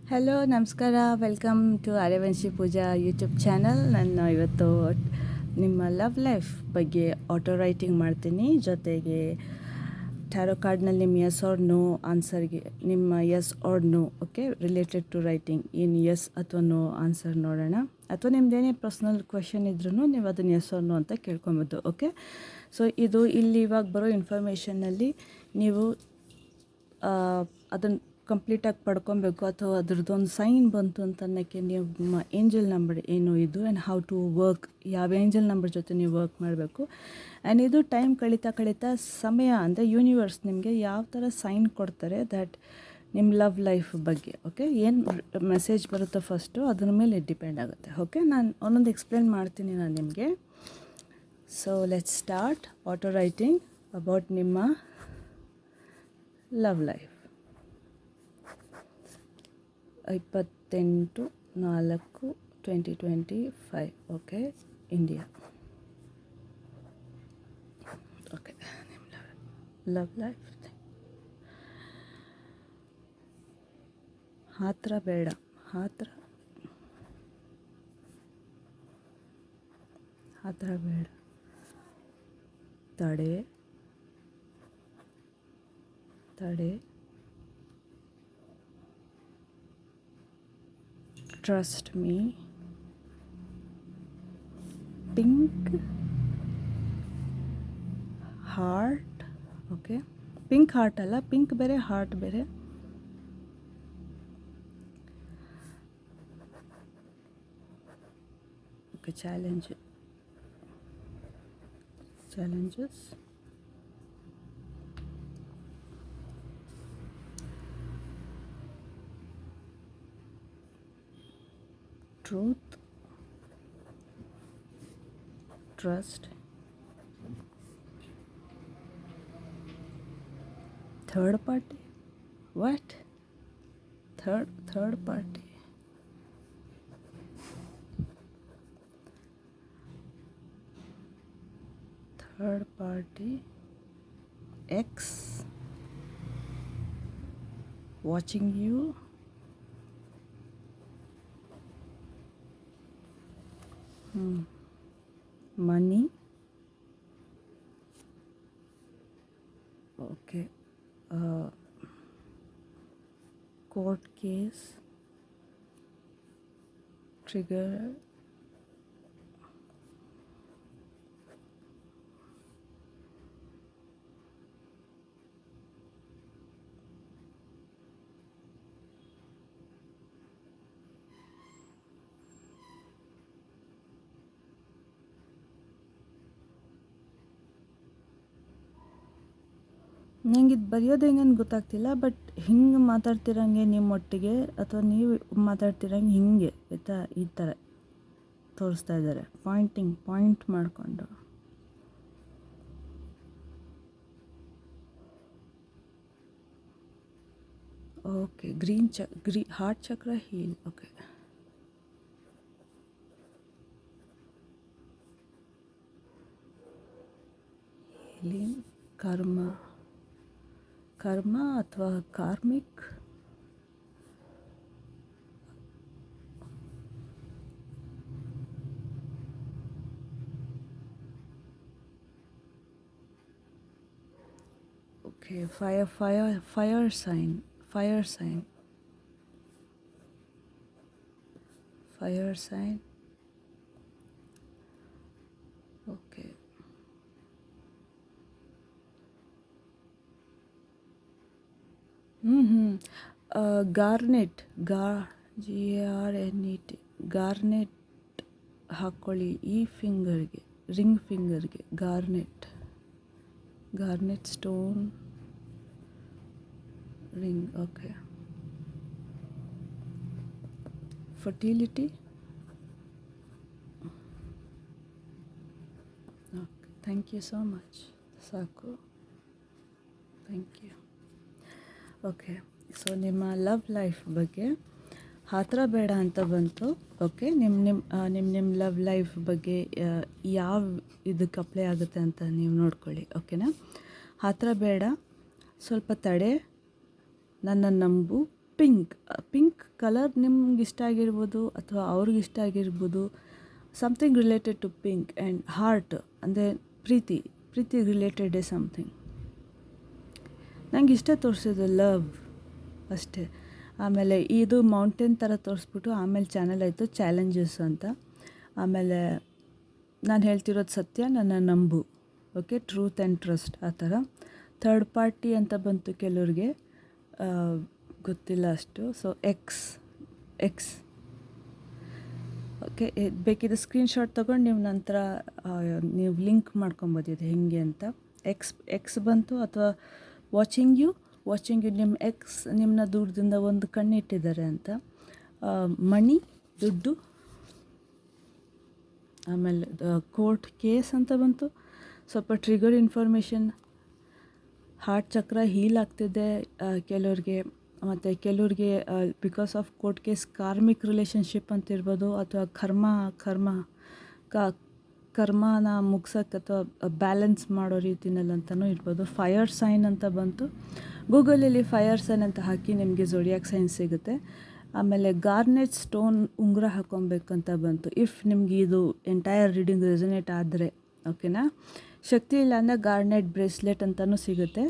Hello ನಮಸ್ಕಾರ, welcome to Aryavanshi Pooja YouTube channel. ನಾನು ಇವತ್ತು ನಿಮ್ಮ ಲವ್ ಲೈಫ್ ಬಗ್ಗೆ ಆಟೋ ರೈಟಿಂಗ್ ಮಾಡ್ತೀನಿ. ಜೊತೆಗೆ ಟ್ಯಾರೋ ಕಾರ್ಡ್ನಲ್ಲಿ ನಿಮ್ಮ ಎಸ್ ಆರ್ ನೋ ಆನ್ಸರ್ಗೆ ನಿಮ್ಮ yes or no related to writing in yes ಅಥವಾ ನೋ ಆನ್ಸರ್ ನೋಡೋಣ. ಅಥವಾ ನಿಮ್ದೇನೇ ಪರ್ಸ್ನಲ್ ಕ್ವೆಶನ್ ಇದ್ರೂ ನೀವು ಅದನ್ನು ಎಸ್ ಆರ್ ನೋ ಅಂತ ಕೇಳ್ಕೊಬೋದು. ಸೊ ಇದು ಇಲ್ಲಿ ಇವಾಗ ಬರೋ ಇನ್ಫಾರ್ಮೇಷನ್ನಲ್ಲಿ ನೀವು ಅದನ್ನು ಕಂಪ್ಲೀಟಾಗಿ ಪಡ್ಕೊಬೇಕು, ಅಥವಾ ಅದ್ರದ್ದೊಂದು ಸೈನ್ ಬಂತು ಅಂತ ಅನ್ನೋಕ್ಕೆ ನಿಮ್ಮ ಏಂಜಲ್ ನಂಬರ್ ಏನು ಇದು ಆ್ಯಂಡ್ ಹೌ ಟು ವರ್ಕ್, ಯಾವ ಏಂಜಲ್ ನಂಬರ್ ಜೊತೆ ನೀವು ವರ್ಕ್ ಮಾಡಬೇಕು. ಆ್ಯಂಡ್ ಇದು ಟೈಮ್ ಕಳೀತಾ ಸಮಯ ಅಂದರೆ ಯೂನಿವರ್ಸ್ ನಿಮಗೆ ಯಾವ ಥರ ಸೈನ್ ಕೊಡ್ತಾರೆ ದ್ಯಾಟ್ ನಿಮ್ಮ ಲವ್ ಲೈಫ್ ಬಗ್ಗೆ ಏನು ಮೆಸೇಜ್ ಬರುತ್ತೋ ಫಸ್ಟು ಅದ್ರ ಮೇಲೆ ಡಿಪೆಂಡ್ ಆಗುತ್ತೆ. ನಾನು ಒಂದೊಂದು ಎಕ್ಸ್ಪ್ಲೇನ್ ಮಾಡ್ತೀನಿ ನಾನು ನಿಮಗೆ. So let's start auto writing about ನಿಮ್ಮ ಲವ್ ಲೈಫ್. 28/4/2025 ಇಂಡಿಯಾ. ನಿಮ್ಮ ಲವ್ ಲೈಫ್ ಹತ್ರ ಬೇಡ, ಹತ್ರ ಬೇಡ, ತಡೆ trust me, pink heart. Pink heart ಅಲ್ಲ, ಪಿಂಕ್ ಬೇರೆ ಹಾರ್ಟ್ ಬೇರೆ. Challenges truth, trust, third party. What? Third party. Third party. X watching you. Money. Court case. Trigger. ನಂಗೆ ಇದು ಬರೆಯೋದು ಹೆಂಗಂತ ಗೊತ್ತಾಗ್ತಿಲ್ಲ, ಬಟ್ ಹಿಂಗೆ ಮಾತಾಡ್ತಿರಂಗೆ ನಿಮ್ಮೊಟ್ಟಿಗೆ ಅಥವಾ ನೀವು ಮಾತಾಡ್ತಿರಂಗೆ ಹಿಂಗೆ ಆಯಿತಾ, ಈ ಥರ ತೋರಿಸ್ತಾ ಇದ್ದಾರೆ ಪಾಯಿಂಟ್ ಮಾಡಿಕೊಂಡು. ಹಾರ್ಟ್ ಚಕ್ರ ಹೀಲ್. ಹೀಲಿಂಗ್. ಕರ್ಮ ಅಥವಾ karmic. Fire sign. Garnet. GARNET. Garnet ಹಾಕ್ಕೊಳ್ಳಿ ಈ ಫಿಂಗರ್ಗೆ, ರಿಂಗ್ ಫಿಂಗರ್ಗೆ. Garnet stone ring. Fertility. Thank you so much. ಸಾಕು, ಥ್ಯಾಂಕ್ ಯು. ಸೊ ನಿಮ್ಮ ಲವ್ ಲೈಫ್ ಬಗ್ಗೆ ಹತ್ರ ಬೇಡ ಅಂತ ಬಂತು. ನಿಮ್ಮ ಲವ್ ಲೈಫ್ ಬಗ್ಗೆ ಯಾವ ಇದಕ್ಕೆ ಅಪ್ಲೈ ಆಗುತ್ತೆ ಅಂತ ನೀವು ನೋಡ್ಕೊಳ್ಳಿ. ಹತ್ರ ಬೇಡ, ಸ್ವಲ್ಪ ತಡೆ, ನನ್ನನ್ನು ನಂಬು, ಪಿಂಕ್ ಕಲರ್ ನಿಮ್ಗೆ ಇಷ್ಟ ಆಗಿರ್ಬೋದು ಅಥವಾ ಅವ್ರಿಗೆ ಇಷ್ಟ ಆಗಿರ್ಬೋದು. Something related to pink and heart ಅಂದರೆ ಪ್ರೀತಿ ರಿಲೇಟೆಡ್ ಸಮಥಿಂಗ್. ನಂಗೆ ಇಷ್ಟ ತೋರಿಸಿದ್ದು ಲವ್ ಅಷ್ಟೇ. ಆಮೇಲೆ ಇದು ಮೌಂಟೇನ್ ಥರ ತೋರಿಸ್ಬಿಟ್ಟು ಆಮೇಲೆ ಚಾನಲ್ ಆಯಿತು ಚಾಲೆಂಜಸ್ ಅಂತ. ಆಮೇಲೆ ನಾನು ಹೇಳ್ತಿರೋದು ಸತ್ಯ, ನನ್ನ ನಂಬು. ಓಕೆ, ಟ್ರೂತ್ ಆ್ಯಂಡ್ ಟ್ರಸ್ಟ್ ಆ ಥರ. ಥರ್ಡ್ ಪಾರ್ಟಿ ಅಂತ ಬಂತು ಕೆಲವ್ರಿಗೆ, ಗೊತ್ತಿಲ್ಲ ಅಷ್ಟು. ಸೊ ಎಕ್ಸ್ ಓಕೆ, ಬೇಕಿದ್ರೆ ಸ್ಕ್ರೀನ್ಶಾಟ್ ತೊಗೊಂಡು ನೀವು ನಂತರ ನೀವು ಲಿಂಕ್ ಮಾಡ್ಕೊಬೋದು ಇದು ಹೆಂಗೆ ಅಂತ. ಎಕ್ಸ್ ಬಂತು. ಅಥವಾ ವಾಚಿಂಗ್ ಯು ನಿಮ್ಮ ಎಕ್ಸ್ ನಿಮ್ಮನ್ನ ದೂರದಿಂದ ಒಂದು ಕಣ್ಣಿಟ್ಟಿದ್ದಾರೆ ಅಂತ. ಮನಿ, ದುಡ್ಡು. ಆಮೇಲೆ ಕೋರ್ಟ್ ಕೇಸ್ ಅಂತ ಬಂತು. ಸ್ವಲ್ಪ ಟ್ರಿಗರ್ ಇನ್ಫಾರ್ಮೇಷನ್. ಹಾರ್ಟ್ ಚಕ್ರ ಹೀಲ್ ಆಗ್ತಿದೆ ಕೆಲವ್ರಿಗೆ. ಮತ್ತು ಕೆಲವ್ರಿಗೆ because of court case karmic relationship ಅಂತ ಇರ್ಬೋದು, ಅಥವಾ ಕರ್ಮನ ಮುಗ್ಸೋಕ್ಕೆ ಅಥವಾ ಬ್ಯಾಲೆನ್ಸ್ ಮಾಡೋ ರೀತಿನಲ್ಲಿ ಅಂತಲೂ ಇರ್ಬೋದು. ಫೈರ್ ಸೈನ್ ಅಂತ ಬಂತು. ಗೂಗಲಲ್ಲಿ ಫೈರ್ ಸೈನ್ ಅಂತ ಹಾಕಿ ನಿಮಗೆ ಝೋಡಿಯಾಕ್ ಸೈನ್ ಸಿಗುತ್ತೆ. ಆಮೇಲೆ ಗಾರ್ನೆಟ್ ಸ್ಟೋನ್ ಉಂಗುರ ಹಾಕ್ಕೊಬೇಕಂತ ಬಂತು. ಇಫ್ ನಿಮ್ಗೆ ಇದು ಎಂಟೈರ್ ರೀಡಿಂಗ್ ರೆಸನೇಟ್ ಆದರೆ ಓಕೆನಾ. ಶಕ್ತಿ ಇಲ್ಲ ಅಂದರೆ ಗಾರ್ನೆಟ್ ಬ್ರೇಸ್ಲೆಟ್ ಅಂತಲೂ ಸಿಗುತ್ತೆ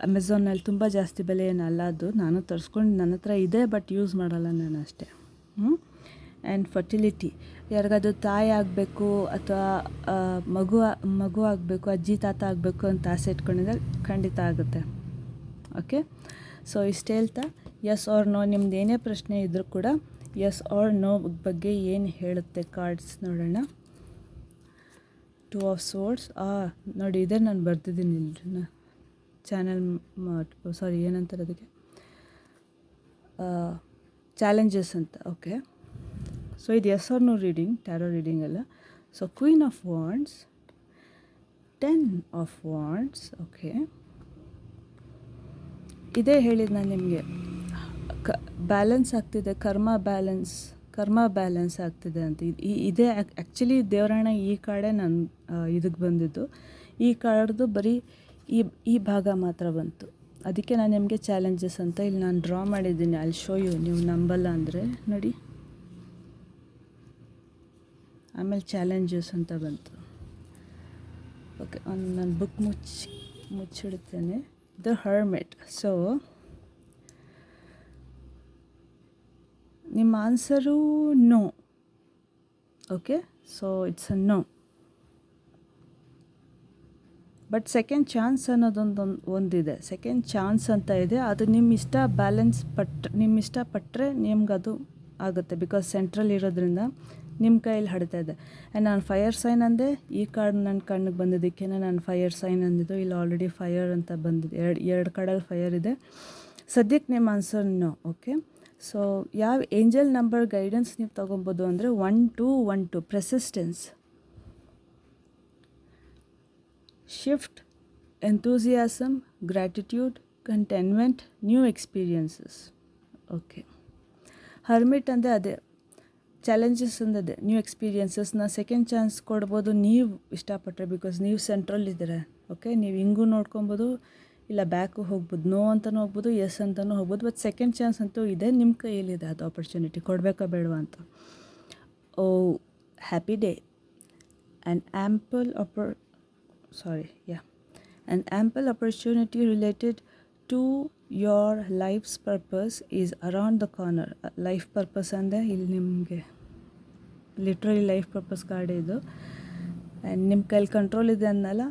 ಅಮೆಝಾನಲ್ಲಿ. ತುಂಬ ಜಾಸ್ತಿ ಬೆಲೆ ಏನಲ್ಲ ಅದು. ನಾನು ತರಿಸ್ಕೊಂಡು ನನ್ನ ಹತ್ರ ಇದೆ, ಬಟ್ ಯೂಸ್ ಮಾಡಲ್ಲ ನಾನು ಅಷ್ಟೇ. ಆ್ಯಂಡ್ ಫರ್ಟಿಲಿಟಿ, ಯಾರಿಗಾದ್ರೂ ತಾಯಿ ಆಗಬೇಕು ಅಥವಾ ಮಗು ಆಗಬೇಕು, ಅಜ್ಜಿ ತಾತ ಆಗಬೇಕು ಅಂತ ಆಸೆ ಇಟ್ಕೊಂಡಿದ್ರೆ ಖಂಡಿತ ಆಗುತ್ತೆ. ಓಕೆ, ಸೊ ಇಷ್ಟು ಹೇಳ್ತಾ ಎಸ್ ಆರ್ ನೋ, ನಿಮ್ದು ಏನೇ ಪ್ರಶ್ನೆ ಇದ್ದರೂ ಕೂಡ ಎಸ್ ಆರ್ ನೋ ಬಗ್ಗೆ ಏನು ಹೇಳುತ್ತೆ ಕಾರ್ಡ್ಸ್ ನೋಡೋಣ. 2 ಆಫ್ ಸೋರ್ಡ್ಸ್. ನೋಡಿ, ಇದೇ ನಾನು ಬರ್ತಿದ್ದೀನಿ ಇಲ್ರಿ ಚಾನಲ್ ಏನಂತಾರೆ ಅದಕ್ಕೆ, ಚಾಲೆಂಜಸ್ ಅಂತ. ಓಕೆ, ಸೊ ಇದು yes or no reading, tarot reading ಅಲ್ಲ. So queen of wands, 10 of wands. Okay, ಇದೇ ಹೇಳಿದ್ದು ನಾನು ನಿಮಗೆ, ಬ್ಯಾಲೆನ್ಸ್ ಆಗ್ತಿದೆ, ಕರ್ಮ ಬ್ಯಾಲೆನ್ಸ್ ಆಗ್ತಿದೆ ಅಂತ. ಇದೇ ಆ್ಯಕ್ಚುಲಿ ದೇವರಾಣ ಈ ಕಾರ್ಡೇ ನಾನು ಇದಕ್ಕೆ ಬಂದಿದ್ದು. ಈ ಕಾರ್ಡ್ದು ಬರೀ ಈ ಭಾಗ ಮಾತ್ರ ಬಂತು. ಅದಕ್ಕೆ ನಾನು ನಿಮಗೆ ಚಾಲೆಂಜಸ್ ಅಂತ ಇಲ್ಲಿ ನಾನು ಡ್ರಾ ಮಾಡಿದ್ದೀನಿ. ಅಲ್ಲಿ ಶೋ ಯು, ನೀವು ನಂಬಲ್ಲ ಅಂದರೆ ನೋಡಿ. ಆಮೇಲೆ ಚಾಲೆಂಜಸ್ ಅಂತ ಬಂತು. ಓಕೆ, ನಾನು ಬುಕ್ ಮುಚ್ಚಿಡ್ತೇನೆ. The hermit. ಸೊ ನಿಮ್ಮ answer no. Okay, so it's a no. But second chance ಒಂದಿದೆ. ಸೆಕೆಂಡ್ ಚಾನ್ಸ್ ಅಂತ ಇದೆ. ಅದು ನಿಮ್ಮ ಇಷ್ಟ ನಿಮ್ಮ ಇಷ್ಟಪಟ್ಟರೆ ನಿಮ್ಗೆ ಅದು ಆಗುತ್ತೆ. ಬಿಕಾಸ್ ಸೆಂಟ್ರಲ್ ಇರೋದ್ರಿಂದ ನಿಮ್ಮ ಕೈಯಲ್ಲಿ ಹಡ್ತಾ ಇದೆ. ಆ್ಯಂಡ್ ನಾನು ಫೈರ್ ಸೈನ್ ಅಂದೆ. ಈ ಕಾರ್ಡ್ ನನ್ನ ಕಣ್ಣಿಗೆ ಬಂದಿದ್ದಕ್ಕೆ ನಾನು ಫೈರ್ ಸೈನ್ ಅಂದಿದ್ದು. ಇಲ್ಲಿ ಆಲ್ರೆಡಿ ಫೈರ್ ಅಂತ ಬಂದಿದೆ. ಎರಡು ಕಾರ್ಡಲ್ಲಿ ಫೈರ್ ಇದೆ. ಸದ್ಯಕ್ಕೆ ನಿಮ್ಮ ಆನ್ಸರ್ ನೋ. ಓಕೆ, ಸೊ ಯಾವ ಏಂಜಲ್ ನಂಬರ್ ಗೈಡೆನ್ಸ್ ನೀವು ತೊಗೊಬೋದು ಅಂದರೆ 1212 persistence, shift, enthusiasm, gratitude, contentment, new experiences. Okay, hermit ಅಂದರೆ ಅದೇ ಚಾಲೆಂಜಸ್ ಅಂದದೆ, ನ್ಯೂ ಎಕ್ಸ್ಪೀರಿಯನ್ಸಸ್ನ ಸೆಕೆಂಡ್ ಚಾನ್ಸ್ ಕೊಡ್ಬೋದು ನೀವು ಇಷ್ಟಪಟ್ಟರೆ. ಬಿಕಾಸ್ ನೀವು ಸೆಂಟ್ರಲ್ ಇದ್ದೀರ. ಓಕೆ, ನೀವು ಹಿಂಗೂ ನೋಡ್ಕೊಬೋದು, ಇಲ್ಲ ಬ್ಯಾಕು ಹೋಗ್ಬೋದು, ನೋ ಅಂತಲೂ ಹೋಗ್ಬೋದು, ಎಸ್ ಅಂತಲೂ ಹೋಗ್ಬೋದು. ಬಟ್ ಸೆಕೆಂಡ್ ಚಾನ್ಸ್ ಅಂತೂ ಇದೆ, ನಿಮ್ಮ ಕೈಯಲ್ಲಿದೆ ಅದು ಆಪರ್ಚುನಿಟಿ. ಕೊಡಬೇಕಾ ಬೇಡವಾ ಅಂತ. Oh happy day. An ample opportunity related to your life's purpose is around the corner. Life purpose ಅಂದರೆ ಇಲ್ಲಿ ನಿಮಗೆ ಲಿಟ್ರಲಿ ಲೈಫ್ ಪರ್ಪಸ್ ಕಾರ್ಡ್ ಇದು. ಆ್ಯಂಡ್ ನಿಮ್ಮ ಕೈಲಿ ಕಂಟ್ರೋಲ್ ಇದೆ ಅನ್ನಲ್ಲ.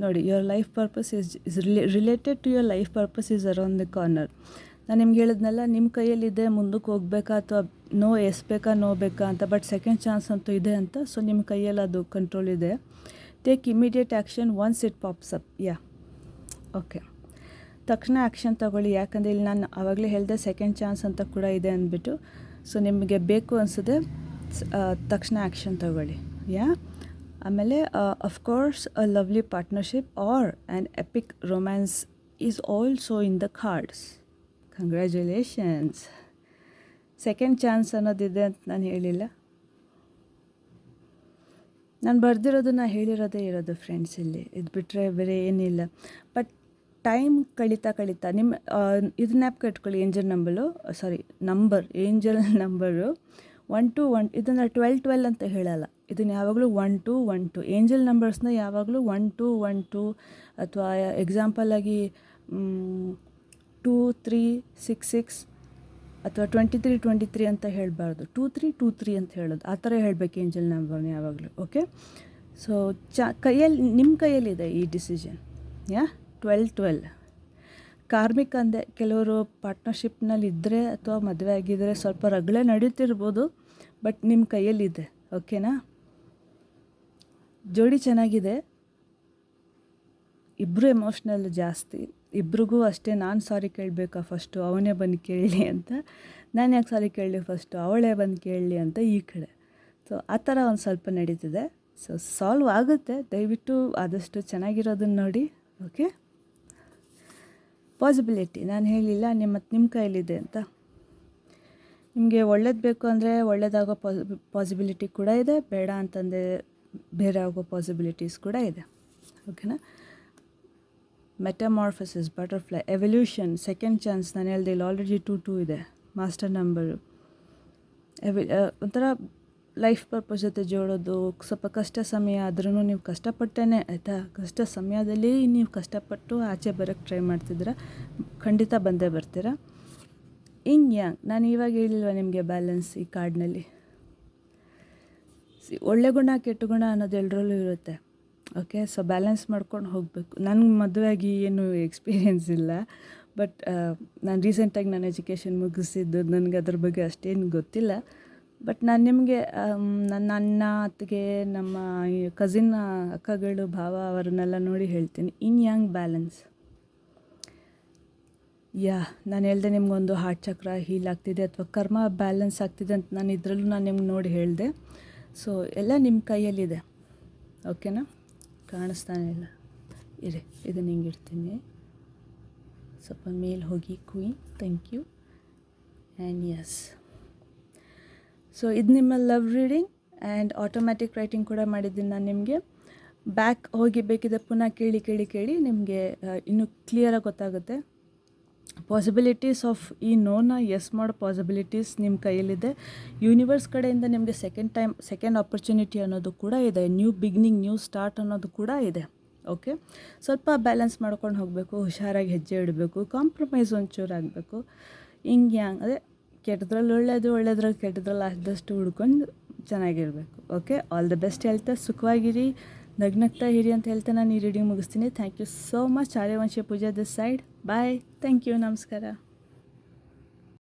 ನೋಡಿ, your life purpose is related to your life purpose is around the corner. ನಾನು ನಿಮ್ಗೆ ಹೇಳಿದ್ನಲ್ಲ, ನಿಮ್ಮ ಕೈಯಲ್ಲಿದೆ ಮುಂದಕ್ಕೆ ಹೋಗ್ಬೇಕಾ ಅಥವಾ ನೋ ನೋ ಬೇಕಾ ಅಂತ. ಬಟ್ ಸೆಕೆಂಡ್ ಚಾನ್ಸ್ ಅಂತೂ ಇದೆ ಅಂತ. ಸೊ ನಿಮ್ಮ ಕೈಯಲ್ಲಿ ಅದು ಕಂಟ್ರೋಲ್ ಇದೆ. Take immediate action once it pops up. Okay, ತಕ್ಷಣ ಆ್ಯಕ್ಷನ್ ತೊಗೊಳ್ಳಿ. ಯಾಕಂದರೆ ಇಲ್ಲಿ ನಾನು ಆವಾಗಲೇ ಹೇಳಿದೆ ಸೆಕೆಂಡ್ ಚಾನ್ಸ್ ಅಂತ ಕೂಡ ಇದೆ ಅಂದ್ಬಿಟ್ಟು. ಸೊ ನಿಮಗೆ ಬೇಕು ಅನಿಸಿದೆ ತಕ್ಷಣ ಆ್ಯಕ್ಷನ್ ತೊಗೊಳ್ಳಿ. ಆಮೇಲೆ of course a lovely partnership or an epic romance is also in the cards. Congratulations. Second chance ಅನ್ನೋದಿದೆ ಅಂತ ನಾನು ಹೇಳಿಲ್ಲ. ನಾನು ಬರೆದಿರೋದು ಹೇಳಿರೋದೇ ಇರೋದು ಫ್ರೆಂಡ್ಸ್. ಇಲ್ಲಿ ಇದು ಬಿಟ್ಟರೆ ಬೇರೆ ಏನಿಲ್ಲ. ಬಟ್ ಟೈಮ್ ಕಳೀತಾ ನಿಮ್ಮ ಇದು ಜ್ಞಾಪಕ ಇಟ್ಕೊಳ್ಳಿ. ಏಂಜಲ್ ನಂಬರು 1 to 1, ಇದನ್ನು 12 ಅಂತ ಹೇಳಲ್ಲ. ಇದನ್ನು ಯಾವಾಗಲೂ 1 to 1 2 ಏಂಜಲ್ ನಂಬರ್ಸ್ನ ಯಾವಾಗಲೂ 1 to 1 2 ಅಥವಾ ಎಕ್ಸಾಂಪಲಾಗಿ 2 3 6 6 ಅಥವಾ 23 23 ಅಂತ ಹೇಳಬಾರ್ದು. 2 3 2 3 ಅಂತ ಹೇಳೋದು, ಆ ಥರ ಹೇಳಬೇಕು ಏಂಜಲ್ ನಂಬರ್ನ ಯಾವಾಗಲೂ. ಓಕೆ, ಸೊ ನಿಮ್ಮ ಕೈಯಲ್ಲಿದೆ ಈ ಡಿಸಿಷನ್. 12 ಕಾರ್ಮಿಕ ಅಂದೆ. ಕೆಲವರು ಪಾರ್ಟ್ನರ್ಶಿಪ್ನಲ್ಲಿ ಇದ್ದರೆ ಅಥವಾ ಮದುವೆ ಆಗಿದ್ದರೆ ಸ್ವಲ್ಪ ರಗಳೆ ನಡೀತಿರ್ಬೋದು, ಬಟ್ ನಿಮ್ಮ ಕೈಯಲ್ಲಿದೆ. ಓಕೆನಾ? ಜೋಡಿ ಚೆನ್ನಾಗಿದೆ, ಇಬ್ಬರು ಎಮೋಷ್ನಲ್ ಜಾಸ್ತಿ. ಇಬ್ರಿಗೂ ಅಷ್ಟೇ, ನಾನು ಸಾರಿ ಕೇಳಬೇಕಾ ಫಸ್ಟು, ಅವನೇ ಬಂದು ಕೇಳಲಿ ಅಂತ. ನಾನು ಯಾಕೆ ಸಾರಿ ಕೇಳಲಿ ಫಸ್ಟು, ಅವಳೇ ಬಂದು ಕೇಳಲಿ ಅಂತ ಈ ಕಡೆ. ಸೊ ಆ ಥರ ಒಂದು ಸ್ವಲ್ಪ ನಡೀತಿದೆ. ಸೊ ಸಾಲ್ವ್ ಆಗುತ್ತೆ, ದಯವಿಟ್ಟು ಆದಷ್ಟು ಚೆನ್ನಾಗಿರೋದನ್ನು ನೋಡಿ. ಓಕೆ, ಪಾಸಿಬಿಲಿಟಿ ನಾನು ಹೇಳಿಲ್ಲ ನಿಮ್ಮ ಕೈಯಲ್ಲಿದೆ ಅಂತ. ನಿಮಗೆ ಒಳ್ಳೇದು ಬೇಕು ಅಂದರೆ ಒಳ್ಳೇದಾಗೋ ಪಾಸಿಬಿಲಿಟಿ ಕೂಡ ಇದೆ, ಬೇಡ ಅಂತಂದರೆ ಬೇರೆ ಆಗೋ ಪಾಸಿಬಿಲಿಟೀಸ್ ಕೂಡ ಇದೆ. ಓಕೆನಾ? ಮೆಟಮಾರ್ಫಸಿಸ್, ಬಟರ್ಫ್ಲೈ, ಎವಲ್ಯೂಷನ್, ಸೆಕೆಂಡ್ ಚಾನ್ಸ್. ನಾನು ಹೇಳ್ದೆ ಇಲ್ಲಿ ಆಲ್ರೆಡಿ 2 ಇದೆ ಮಾಸ್ಟರ್ ನಂಬರು. ಒಂಥರ ಲೈಫ್ ಪರ್ಪಸ್ ಜೊತೆ ಜೋಡೋದು. ಸ್ವಲ್ಪ ಕಷ್ಟ ಸಮಯ ಆದ್ರೂ ನೀವು ಕಷ್ಟಪಟ್ಟೇನೆ, ಆಯಿತಾ? ಕಷ್ಟ ಸಮಯದಲ್ಲಿ ನೀವು ಕಷ್ಟಪಟ್ಟು ಆಚೆ ಬರೋಕ್ಕೆ ಟ್ರೈ ಮಾಡ್ತಿದ್ದೀರ, ಖಂಡಿತ ಬಂದೇ ಬರ್ತೀರ. ಇನ್ ಯಾಂಗ್, ನಾನು ಇವಾಗ ಹೇಳಿಲ್ವ ನಿಮಗೆ ಬ್ಯಾಲೆನ್ಸ್ ಈ ಕಾರ್ಡ್ನಲ್ಲಿ. ಒಳ್ಳೆ ಗುಣ ಕೆಟ್ಟ ಗುಣ ಅನ್ನೋದು ಎಲ್ಲರಲ್ಲೂ ಇರುತ್ತೆ. ಓಕೆ, ಸೊ ಬ್ಯಾಲೆನ್ಸ್ ಮಾಡ್ಕೊಂಡು ಹೋಗಬೇಕು. ನನಗೆ ಮದುವೆಯಾಗಿ ಏನು ಎಕ್ಸ್ಪೀರಿಯೆನ್ಸ್ ಇಲ್ಲ, ಬಟ್ ನಾನು ರೀಸೆಂಟಾಗಿ ನಾನು ಎಜುಕೇಷನ್ ಮುಗಿಸಿದ್ದು, ನನಗೆ ಅದ್ರ ಬಗ್ಗೆ ಅಷ್ಟೇನು ಗೊತ್ತಿಲ್ಲ. ಬಟ್ ನಾನು ನಿಮಗೆ ನನ್ನ ಅಣ್ಣ, ಅತ್ತಿಗೆ, ನಮ್ಮ ಕಸಿನ್ ಅಕ್ಕಗಳು, ಭಾವ ಅವರನ್ನೆಲ್ಲ ನೋಡಿ ಹೇಳ್ತೀನಿ. ಇನ್ ಯಾಂಗ್ ಬ್ಯಾಲೆನ್ಸ್. ನಾನು ಹೇಳ್ದೆ ನಿಮಗೊಂದು ಹಾರ್ಟ್ ಚಕ್ರ ಹೀಲ್ ಆಗ್ತಿದೆ ಅಥವಾ ಕರ್ಮ ಬ್ಯಾಲೆನ್ಸ್ ಆಗ್ತಿದೆ ಅಂತ ನಾನು ನಿಮ್ಗೆ ನೋಡಿ ಹೇಳಿದೆ. ಸೊ ಎಲ್ಲ ನಿಮ್ಮ ಕೈಯಲ್ಲಿದೆ. ಓಕೆನಾ? ಕಾಣಿಸ್ತಾನೆ ಇಲ್ಲ, ಇರಿ ಇದನ್ನು ಹಿಂಗೆ ಇಡ್ತೀನಿ. ಸ್ವಲ್ಪ ಮೇಲೆ ಹೋಗಿ queen, thank you. And yes, so ಇದು ನಿಮ್ಮ love reading and automatic writing ಕೂಡ ಮಾಡಿದ್ದೀನಿ ನಾನು ನಿಮಗೆ. ಬ್ಯಾಕ್ ಹೋಗಿ ಬೇಕಿದೆ ಪುನಃ ಕೇಳಿ ನಿಮಗೆ ಇನ್ನೂ ಕ್ಲಿಯರಾಗಿ ಗೊತ್ತಾಗುತ್ತೆ. ಪಾಸಿಬಿಲಿಟೀಸ್ ಆಫ್ ಈ ನೋನ ಎಸ್ ಮಾಡೋ ಪಾಸಿಬಿಲಿಟೀಸ್ ನಿಮ್ಮ ಕೈಯಲ್ಲಿದೆ. ಯೂನಿವರ್ಸ್ ಕಡೆಯಿಂದ ನಿಮಗೆ ಸೆಕೆಂಡ್ ಆಪರ್ಚುನಿಟಿ ಅನ್ನೋದು ಕೂಡ ಇದೆ. ನ್ಯೂ ಬಿಗಿನಿಂಗ್, ನ್ಯೂ ಸ್ಟಾರ್ಟ್ ಅನ್ನೋದು ಕೂಡ ಇದೆ. ಓಕೆ, ಸ್ವಲ್ಪ ಬ್ಯಾಲೆನ್ಸ್ ಮಾಡ್ಕೊಂಡು ಹೋಗಬೇಕು, ಹುಷಾರಾಗಿ ಹೆಜ್ಜೆ ಇಡಬೇಕು, ಕಾಂಪ್ರಮೈಸ್ ಒಂಚೂರು ಆಗಬೇಕು. ಹಿಂಗೆ ಅದೇ ಕೆಟ್ಟದ್ರಲ್ಲಿ ಒಳ್ಳೇದ್ರಲ್ಲಿ ಕೆಟ್ಟದ್ರಲ್ಲಿ ಆದಷ್ಟು ಹುಡ್ಕೊಂಡು ಚೆನ್ನಾಗಿರಬೇಕು. Okay, all the best. ಹೇಳ್ತಾ ಸುಖವಾಗಿರಿ, ನಗ್ನಗ್ತಾ ಇರಿ ಅಂತ ಹೇಳ್ತಾ ನಾನು ಈ ರೀಡಿಂಗ್ ಮುಗಿಸ್ತೀನಿ. Thank you so much. Aryavanshi Pooja this side. Bye, thank you, ನಮಸ್ಕಾರ.